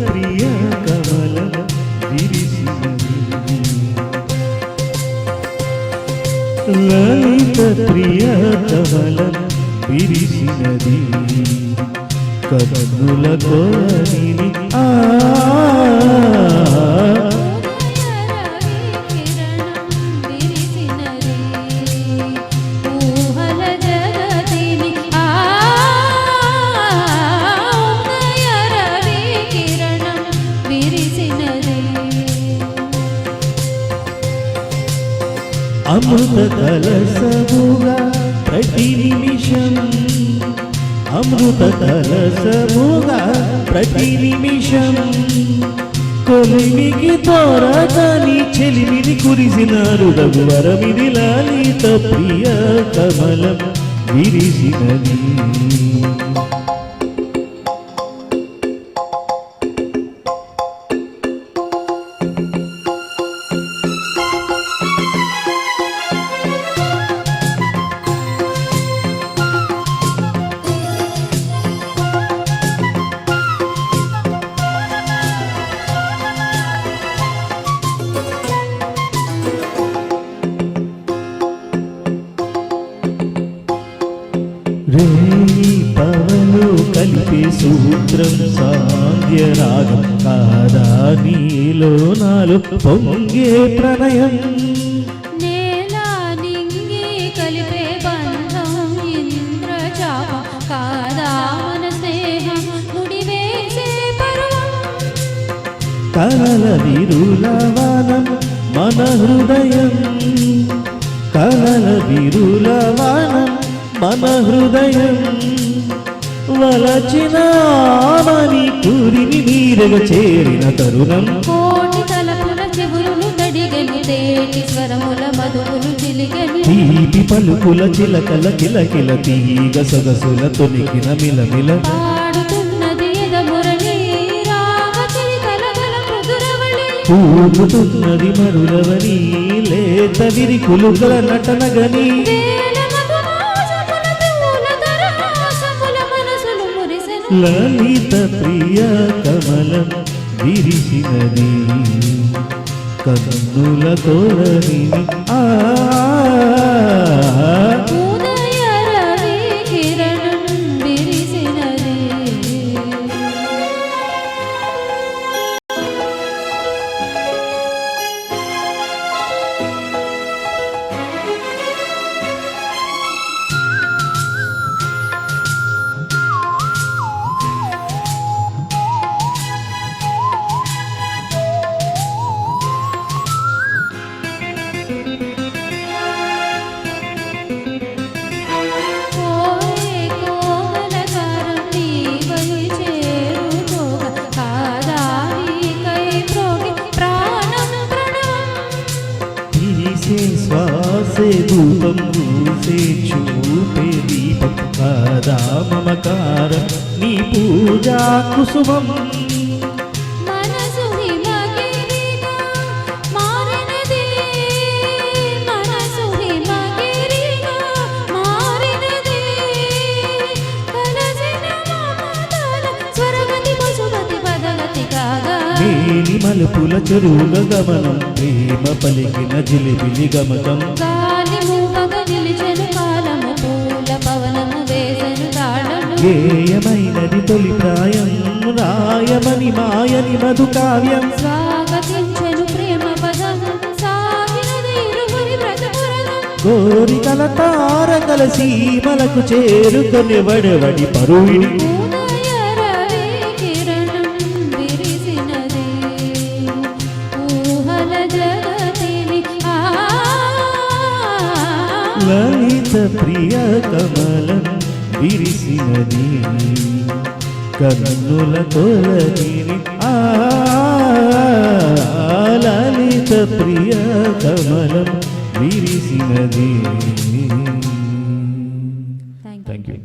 ప్రియ కమలం విరిసినది లలిత ప్రియ కమలం విరిసినది కన్నుల కోరిని అమృత కలసముగా ప్రతి నిమిషం అమృత కలసముగా ప్రతి నిమిషం కొలిమికి తోరగాని చెలిమిని కురిసినారు రఘువరమిది లలిత ప్రియ కమలం విరిసినది రేయి పవలు కలిపే సూత్రం సాంధ్య రాగం కాదా నీలో నాలో పొంగే ప్రణయం నేలా నింగి కలిపే బంధం ఇంద్రజాపం కాదా మన స్నేహం ముడివేసే పర్వం కలల విరులవనం మన హృదయం కలల విరులవనం మన హృదయం వలచిన ఆమని కూరిని నీరగ చేరిన తరుణం కోటి తలపుల చెవులు తడిగలి తేటి స్వరముల మధువులు చిలిగలి తీపి పలుకుల చిలకల కిలకిల తీగ సొగసుల తొనికిన మిలమిల పాడుతున్నది ఎదమురళి రాగ చిలికల గల మృదురవళి పూపుతున్నది మరులవని లేత విరికులు గల నటనగని లలిత ప్రియ కమలం విరిసినది కన్నుల కోరని ఉదయ రవి కిరణం విరిసినది శ్వాసే ధూపం పూసే చూపే దీపం కాదా మమకారం నీ పూజా కుసుమం మనసు హిమగిరిగా మారినది మనసు హిమగిరిగా మారినది కలసిన మమతల స్వరగతి పశుపతి పదగతి కాగా మేని మలుపుల చెరువుల గమనం ప్రేమ పలికిన జిలిబిలి గమకం గాలి మూగగా నిలిచెను కాలము పూల పవనము వేసెను తాళము గేయమైనది తొలి ప్రాయం రాయమని మాయని మధు కావ్యం స్వాగతించెను ప్రేమ పదం సాగినది ఇరువురి బ్రతుకురగం కోరికల తారకల సీమలకు చేరుకొని వడవడి పరువిడి ఉదయ రవి కిరణం విరిసినది ఊహల జగతిని లలిత ప్రియ కమలం విరిసినది కన్నుల తొలగిని లలిత ప్రియ కమలం విరిసినది. Thank you.